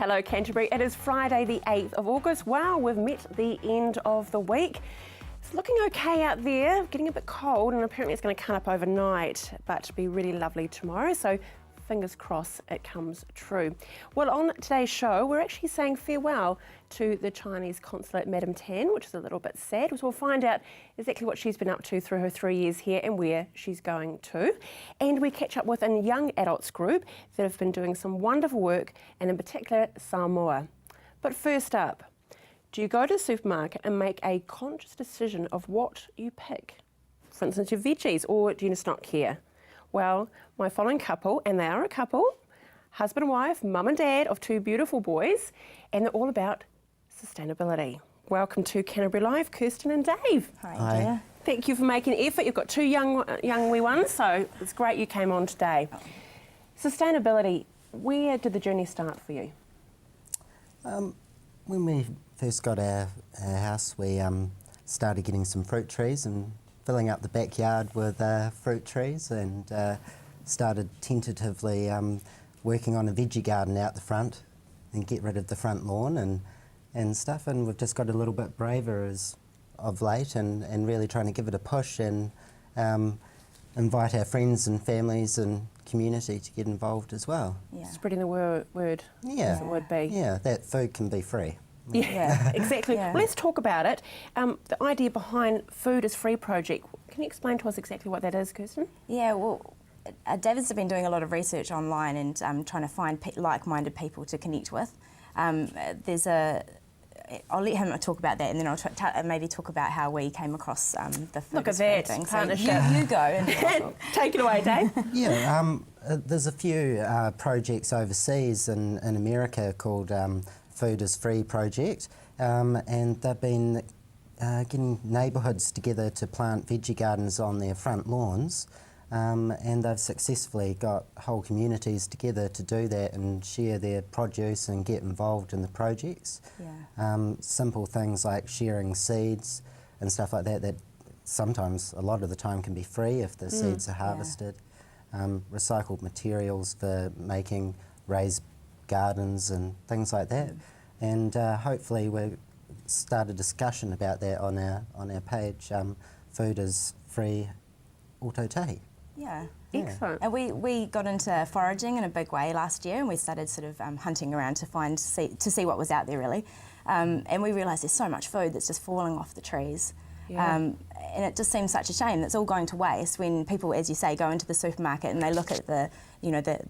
Hello Canterbury, it is Friday the 8th of August. Wow, we've met the end of the week. It's looking okay out there, getting a bit cold, and apparently it's going to come up overnight, but be really lovely tomorrow, so fingers crossed it comes true. Well, on today's show, we're actually saying farewell to the Chinese consulate, Madame Tan, which is a little bit sad. So we'll find out exactly what she's been up to through her 3 years here and where she's going to. And we catch up with a young adults group that have been doing some wonderful work, and in particular, Samoa. But first up, do you go to the supermarket and make a conscious decision of what you pick? For instance, your veggies, or do you just not care? Well, my following couple, and they are a couple, husband and wife, mum and dad of two beautiful boys, and they're all about sustainability. Welcome to Canterbury Live, Kirsten and Dave. Hi. Dear. Thank you for making an effort. You've got two young wee ones, so it's great you came on today. Sustainability, where did the journey start for you? When we first got our house, we started getting some fruit trees and filling up the backyard with fruit trees, and started tentatively working on a veggie garden out the front and get rid of the front lawn and stuff, and we've just got a little bit braver as of late and really trying to give it a push and invite our friends and families and community to get involved as well. Yeah. Spreading the word, yeah. as it would be. Yeah, that food can be free. Yeah, exactly. Yeah. Well, let's talk about it. The idea behind Food is Free project. Can you explain to us exactly what that is, Kirsten? Yeah, well, David's been doing a lot of research online and trying to find like-minded people to connect with. I'll let him talk about that, and then I'll maybe talk about how we came across the Food Look is at Free that thing. partnership. So you go. And take it away, Dave. Yeah, there's a few projects overseas in America called Food is Free project, and they've been getting neighbourhoods together to plant veggie gardens on their front lawns, and they've successfully got whole communities together to do that and share their produce and get involved in the projects. Yeah. Simple things like sharing seeds and stuff like that sometimes, a lot of the time, can be free if the seeds are harvested. Recycled materials for making raised gardens and things like that, and hopefully we'll start a discussion about that on our page. Food is Free Autotahi. Yeah. Excellent. And we got into foraging in a big way last year, and we started sort of hunting around to see what was out there really, and we realised there's so much food that's just falling off the trees. Yeah. And it just seems such a shame that's all going to waste when people, as you say, go into the supermarket and they look at the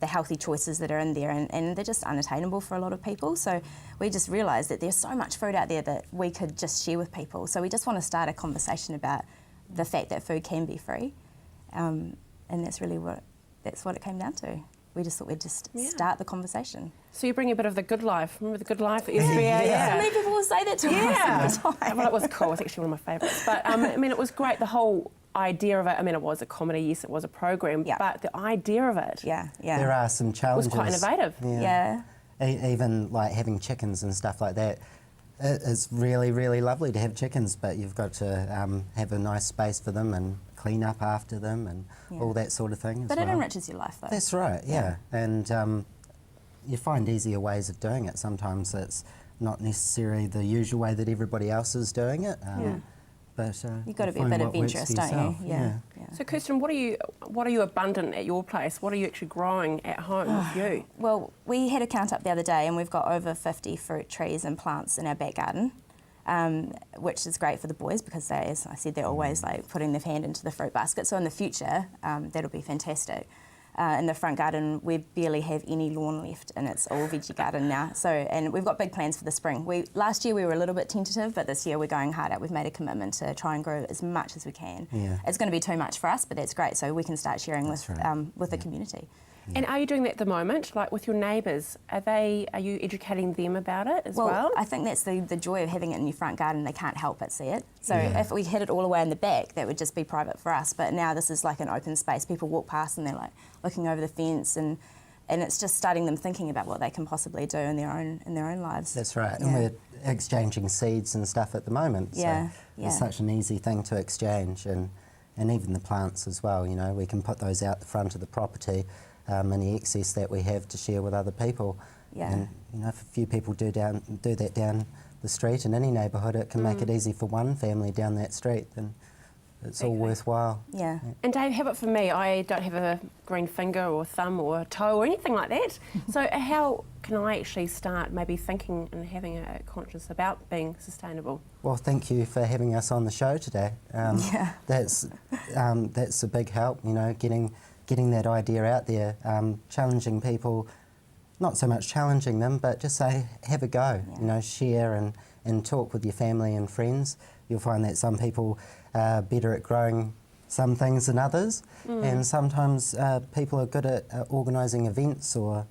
healthy choices that are in there, and they're just unattainable for a lot of people. So we just realised that there's so much food out there that we could just share with people. So we just want to start a conversation about the fact that food can be free, and that's really what it came down to. We just thought we'd just start the conversation. So you bring a bit of the good life. Remember the good life? So many people will say that to us all the time. Well, it was cool. It was actually one of my favourites. But I mean, it was great. The whole idea of it. I mean, it was a comedy. Yes, it was a program. Yeah. But the idea of it. Yeah. There are some challenges. Was quite innovative. Yeah. Even like having chickens and stuff like that. It's really, really lovely to have chickens, but you've got to have a nice space for them and clean up after them and all that sort of thing. But it enriches your life, though. That's right, yeah. And you find easier ways of doing it. Sometimes it's not necessarily the usual way that everybody else is doing it. But you've got to be a bit adventurous, don't you? Yeah. So, Kirsten, what are you abundant at your place? What are you actually growing at home with you? Well, we had a count up the other day, and we've got over 50 fruit trees and plants in our back garden, which is great for the boys because they, as I said, they're always like putting their hand into the fruit basket. So in the future, that'll be fantastic. In the front garden, we barely have any lawn left, and it's all veggie garden now. So, and we've got big plans for the spring. Last year we were a little bit tentative, but this year we're going hard out. We've made a commitment to try and grow as much as we can. Yeah. It's going to be too much for us, but that's great. So we can start sharing with the community. And are you doing that at the moment, like with your neighbours? Are you educating them about it as well? I think that's the joy of having it in your front garden. They can't help but see it. So if we had it all away in the back, that would just be private for us. But now this is like an open space. People walk past and they're like looking over the fence, and it's just starting them thinking about what they can possibly do in their own lives. That's right. And we're exchanging seeds and stuff at the moment. So it's such an easy thing to exchange, and even the plants as well. You know, we can put those out the front of the property. Any excess that we have to share with other people, Yeah. And you know, if a few people do that down the street in any neighbourhood, it can make it easy for one family down that street, then it's all worthwhile. Yeah. And Dave, how about for me? I don't have a green finger or thumb or toe or anything like that. So how can I actually start maybe thinking and having a conscience about being sustainable? Well, thank you for having us on the show today. That's a big help, you know, getting that idea out there, challenging people, not so much challenging them, but just say, have a go, you know, share and talk with your family and friends. You'll find that some people are better at growing some things than others, and sometimes people are good at organising events or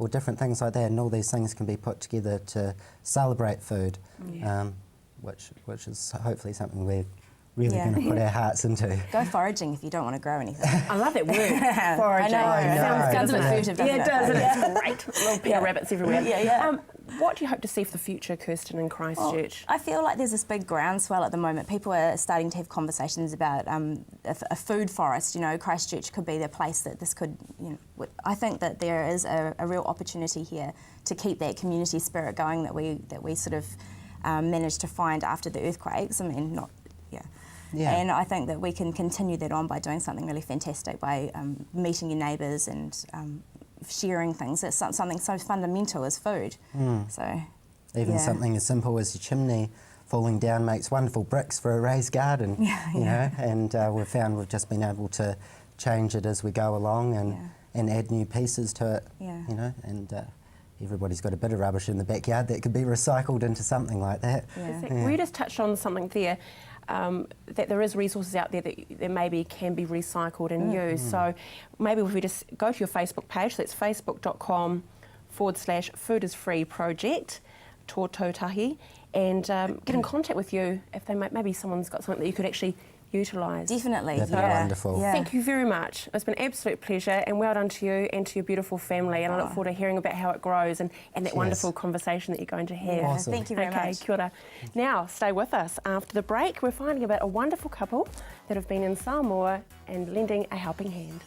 different things like that, and all these things can be put together to celebrate food, which is hopefully something we're really going to put our hearts into. Go foraging if you don't want to grow anything. I love that word, foraging. I know. Sounds a bit furtive, doesn't it? Yeah, it does. It's great. Little peter rabbits everywhere. Yeah. What do you hope to see for the future, Kirsten, in Christchurch? Well, I feel like there's this big groundswell at the moment. People are starting to have conversations about a food forest. You know, Christchurch could be the place that this could, you know, I think that there is a real opportunity here to keep that community spirit going that we sort of managed to find after the earthquakes. I mean, and I think that we can continue that on by doing something really fantastic, by meeting your neighbours and sharing things. It's something so fundamental as food. So, even something as simple as your chimney falling down makes wonderful bricks for a raised garden. You know, and we've found we've just been able to change it as we go along and add new pieces to it. You know, and everybody's got a bit of rubbish in the backyard that could be recycled into something like that. We just touched on something there. That there is resources out there that maybe can be recycled and used. So maybe if we just go to your Facebook page, so that's facebook.com/foodisfreeproject, Tōtahi, and get in contact with you if they maybe someone's got something that you could actually utilise. Definitely. That'd be wonderful. Thank you very much. It's been an absolute pleasure, and well done to you and to your beautiful family, and I look forward to hearing about how it grows and that wonderful conversation that you're going to have. Awesome. Thank you very much. Kia ora. Now, stay with us. After the break, we're finding about a wonderful couple that have been in Samoa and lending a helping hand.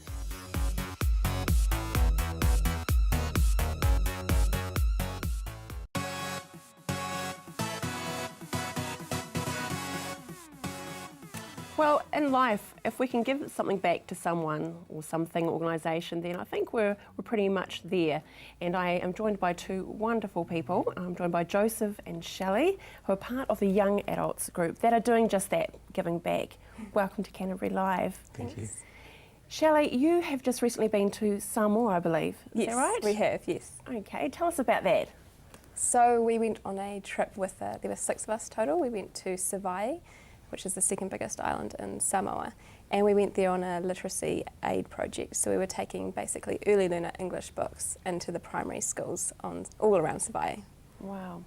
Well, in life, if we can give something back to someone or something, organisation, then I think we're pretty much there. And I am joined by two wonderful people. I'm joined by Joseph and Shelley, who are part of the young adults group that are doing just that, giving back. Welcome to Canterbury Live. Thank you. Shelley, you have just recently been to Samoa, I believe. Is that right? We have, yes. Okay, tell us about that. So we went on a trip with, there were 6 of us total. We went to Savaii, which is the second biggest island in Samoa. And we went there on a literacy aid project. So we were taking basically early learner English books into the primary schools all around Savaii. Wow.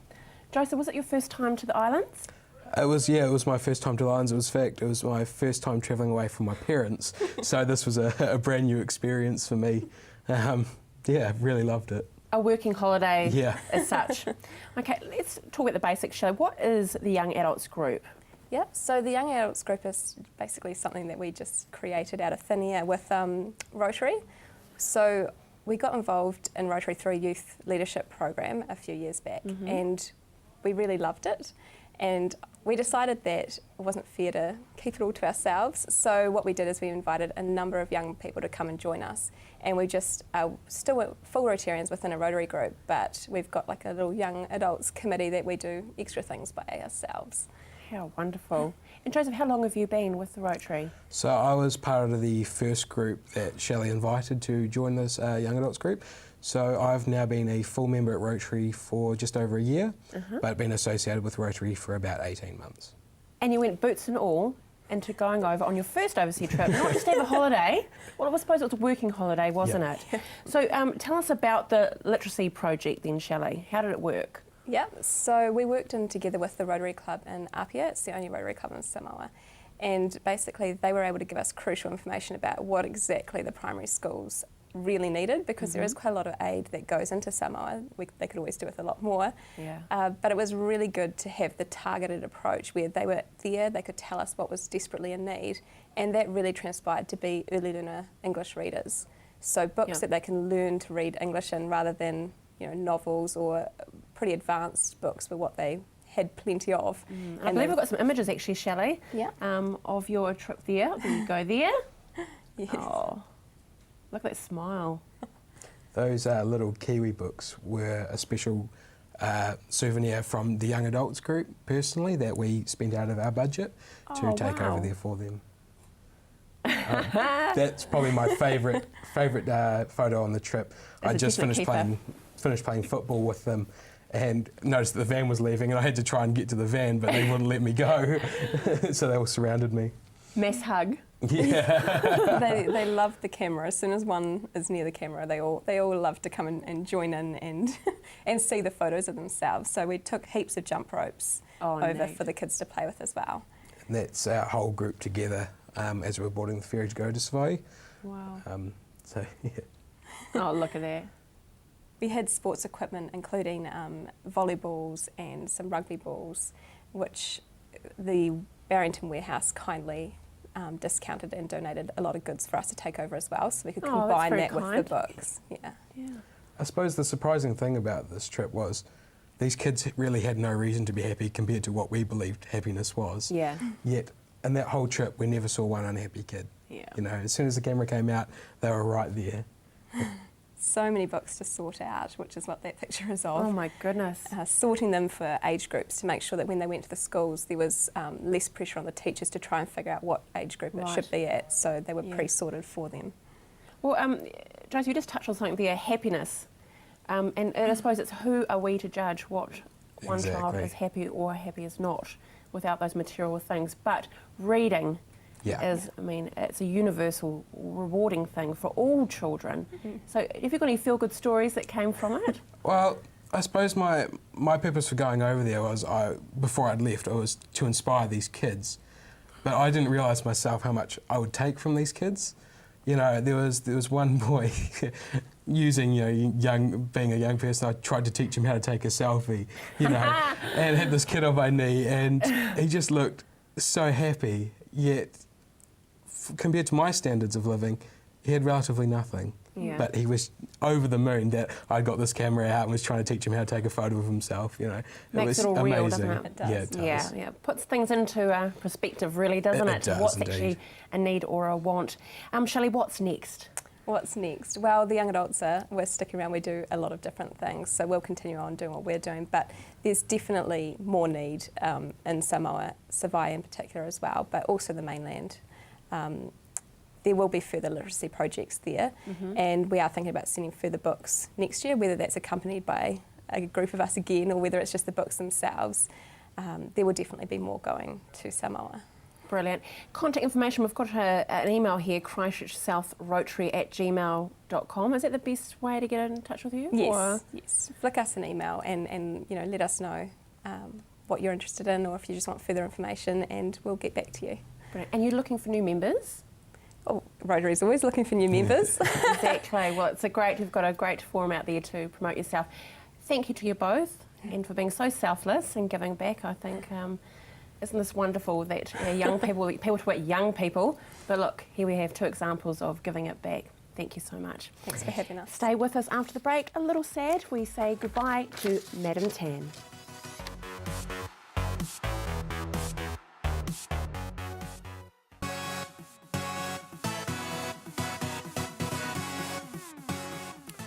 Joseph, was it your first time to the islands? It was my first time to the islands. It was my first time travelling away from my parents. So this was a brand new experience for me. Really loved it. A working holiday as such. Okay, let's talk about the basics, Shelley. What is the young adults group? Yeah, so the Young Adults group is basically something that we just created out of thin air with Rotary. So we got involved in Rotary through a youth leadership program a few years back, and we really loved it. And we decided that it wasn't fair to keep it all to ourselves. So what we did is we invited a number of young people to come and join us. And we just still full Rotarians within a Rotary group, but we've got like a little young adults committee that we do extra things by ourselves. How wonderful. And Joseph, how long have you been with the Rotary? So I was part of the first group that Shelley invited to join this young adults group. So I've now been a full member at Rotary for just over a year, but been associated with Rotary for about 18 months. And you went boots and all into going over on your first overseas trip, not just to have a holiday. Well, I suppose it was a working holiday, wasn't it? So tell us about the literacy project then, Shelley. How did it work? Yeah, so we worked in together with the Rotary Club in Apia. It's the only Rotary Club in Samoa. And basically they were able to give us crucial information about what exactly the primary schools really needed, because there is quite a lot of aid that goes into Samoa. They could always do with a lot more. But it was really good to have the targeted approach where they were there, they could tell us what was desperately in need, and that really transpired to be early learner English readers. So books that they can learn to read English in rather than novels or pretty advanced books were what they had plenty of. I believe we've got some images actually, Shelley, Yeah. of your trip there. There you go there. Yes. Oh, look at that smile. Those little Kiwi books were a special souvenir from the young adults group, personally, that we spent out of our budget to take wow. over there for them. That's probably my favourite photo on the trip. I a just definite finished playing football with them and noticed that the van was leaving, and I had to try and get to the van, but they wouldn't let me go, so they all surrounded me. Mass hug. Yeah. they love the camera. As soon as one is near the camera, they all love to come and join in and and see the photos of themselves. So we took heaps of jump ropes over neat. for the kids to play with as well. And that's our whole group together as we were boarding the ferry to go to Savoi. Wow. So, yeah. Oh, look at that. We had sports equipment, including volleyballs and some rugby balls, which the Barrington warehouse kindly discounted and donated a lot of goods for us to take over as well, so we could Oh, that's combine very that with kind. the books. Yeah. Yeah. I suppose the surprising thing about this trip was these kids really had no reason to be happy compared to what we believed happiness was. Yeah. Yet, in that whole trip, we never saw one unhappy kid. Yeah. As soon as the camera came out, they were right there. So many books to sort out, which is what that picture is of. Oh my goodness. Sorting them for age groups to make sure that when they went to the schools, there was less pressure on the teachers to try and figure out what age group it should be at, so they were Yeah. pre-sorted for them. Well, Josie, you just touched on something there, happiness. And I suppose it's who are we to judge what one child Exactly. is happy or happy is not without those material things. But reading is, it's a universal rewarding thing for all children. So have you got any feel-good stories that came from it? Well, I suppose my purpose for going over there was, before I'd left, it was to inspire these kids. But I didn't realise myself how much I would take from these kids. There was one boy using, being a young person, I tried to teach him how to take a selfie, and had this kid on my knee, and he just looked so happy, yet compared to my standards of living, he had relatively nothing. Yeah. But he was over the moon that I got this camera out and was trying to teach him how to take a photo of himself. It Makes was it all amazing. real, doesn't it? It does. Yeah, it does. Yeah. Puts things into perspective, really, doesn't it? It does, What's indeed. actually a need or a want. Shelley, what's next? What's next? Well, the young adults we're sticking around. We do a lot of different things, so we'll continue on doing what we're doing. But there's definitely more need in Samoa, Savoi in particular as well, but also the mainland. There will be further literacy projects there, and we are thinking about sending further books next year, whether that's accompanied by a group of us again or whether it's just the books themselves. There will definitely be more going to Samoa. Brilliant. Contact information, we've got an email here, christchurchsouthrotary@gmail.com. Is that the best way to get in touch with you? Yes. Flick us an email and let us know what you're interested in, or if you just want further information, and we'll get back to you. Brilliant. And you're looking for new members? Oh, Rotary's always looking for new members. Exactly. Well, you've got a great forum out there to promote yourself. Thank you to you both, and for being so selfless and giving back. I think, isn't this wonderful that young people talk about young people, but look, here we have two examples of giving it back. Thank you so much. Thanks for having us. Stay with us after the break. A little sad, we say goodbye to Madam Tan.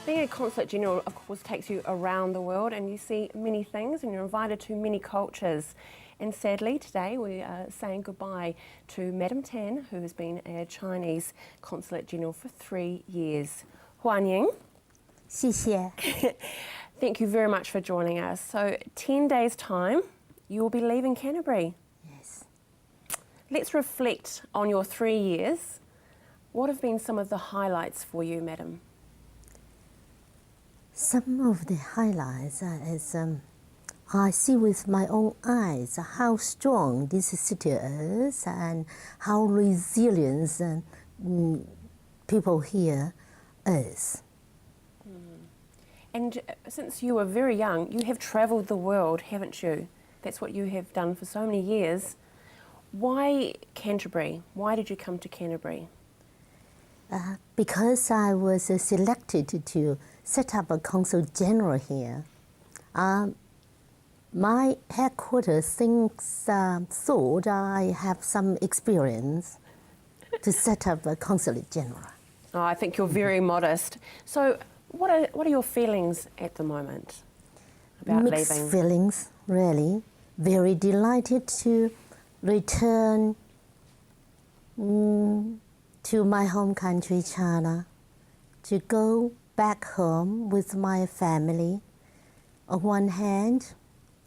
Being a Consulate General, of course, takes you around the world and you see many things and you're invited to many cultures. And sadly, today we are saying goodbye to Madam Tan, who has been a Chinese Consulate General for 3 years. Huan Ying, 谢谢。 thank you very much for joining us. So, 10 days' time, you will be leaving Canterbury. Yes. Let's reflect on your 3 years. What have been some of the highlights for you, Madam? Some of the highlights is I see with my own eyes how strong this city is and how resilient people here is. And since you were very young, you have travelled the world, haven't you? That's what you have done for so many years. Why Canterbury? Why did you come to Canterbury? Because I was selected to set up a consul general here. My headquarters thought I have some experience to set up a consulate general. Oh, I think you're very modest. So what are your feelings at the moment about Mixed leaving? feelings, really. Very delighted to return to my home country, China, to go back home with my family. On one hand,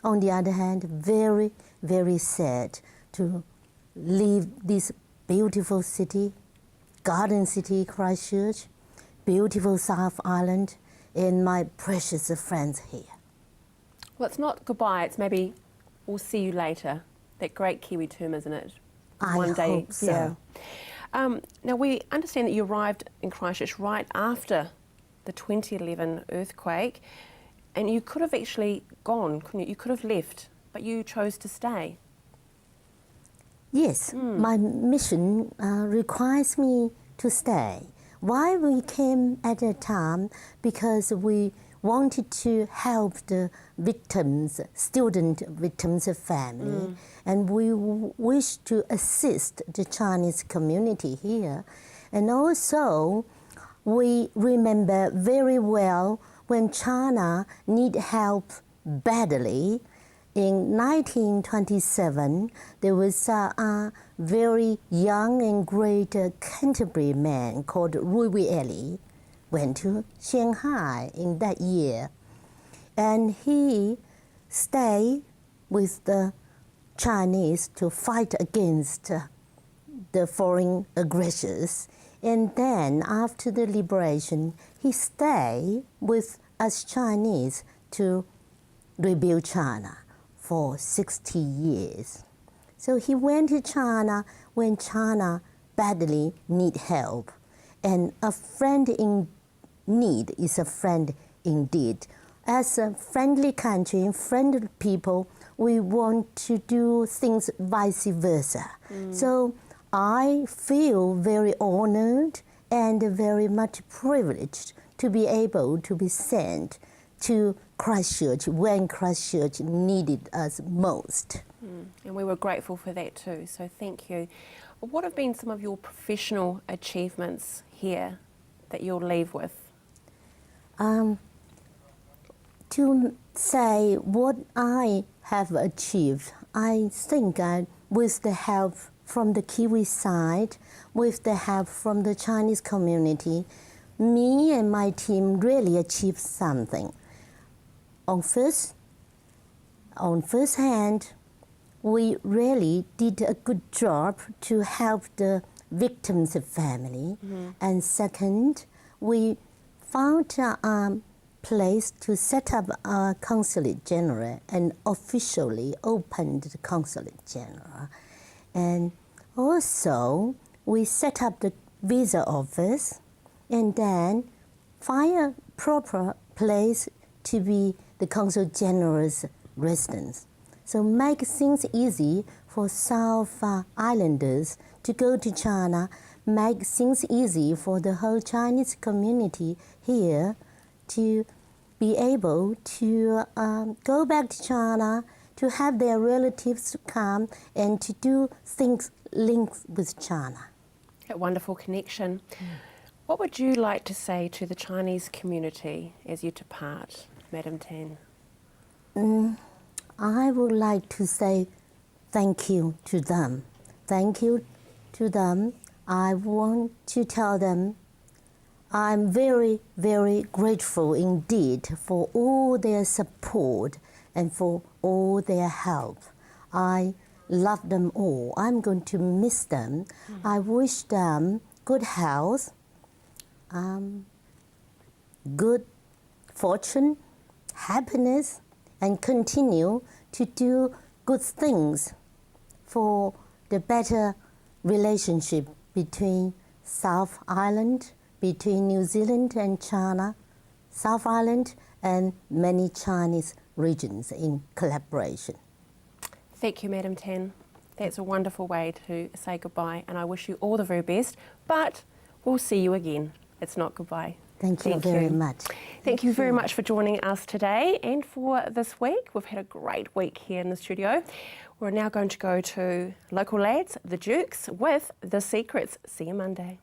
on the other hand, very, very sad to leave this beautiful city, garden city, Christchurch, beautiful South Island, and my precious friends here. Well, it's not goodbye, it's maybe we'll see you later. That great Kiwi term, isn't it? I One day, hope so. yeah. Now, we understand that you arrived in Christchurch right after the 2011 earthquake, and you could have actually gone, couldn't you? You could have left, but you chose to stay. Yes, my mission requires me to stay. Why we came at a time? Because we wanted to help the victims, student victims' family, and we wish to assist the Chinese community here. And also, we remember very well when China need help badly. In 1927, there was a very young and great Canterbury man called Rui went to Shanghai in that year. And he stayed with the Chinese to fight against the foreign aggressors. And then after the liberation, he stayed with us Chinese to rebuild China for 60 years. So he went to China when China badly need help. And a friend in need is a friend indeed. As a friendly country, friendly people, we want to do things vice versa. So I feel very honored and very much privileged to be able to be sent to Christchurch when Christchurch needed us most. And we were grateful for that too, so thank you. What have been some of your professional achievements here that you'll leave with? To say what I have achieved, I think with the help from the Kiwi side, with the help from the Chinese community, me and my team really achieved something. On first hand, we really did a good job to help the victims' family. And second, we found a place to set up a consulate general and officially opened the consulate general. And also, we set up the visa office and then find a proper place to be the consul general's residence. So make things easy for South Islanders to go to China, make things easy for the whole Chinese community here to be able to go back to China, to have their relatives come and to do things linked with China. That wonderful connection. What would you like to say to the Chinese community as you depart, Madam Tan? I would like to say thank you to them. Thank you to them. I want to tell them I'm very, very grateful indeed for all their support and for all their help. I love them all. I'm going to miss them. I wish them good health, good fortune, happiness, and continue to do good things for the better relationship between South Island, between New Zealand and China, South Island and many Chinese regions in collaboration. Thank you, Madam Tan. That's a wonderful way to say goodbye, and I wish you all the very best, but we'll see you again. It's not goodbye. Thank you Thank very you. much. Thank you very much for joining us today and for this week. We've had a great week here in the studio. We're now going to go to local lads, the Dukes, with The Secrets. See you Monday.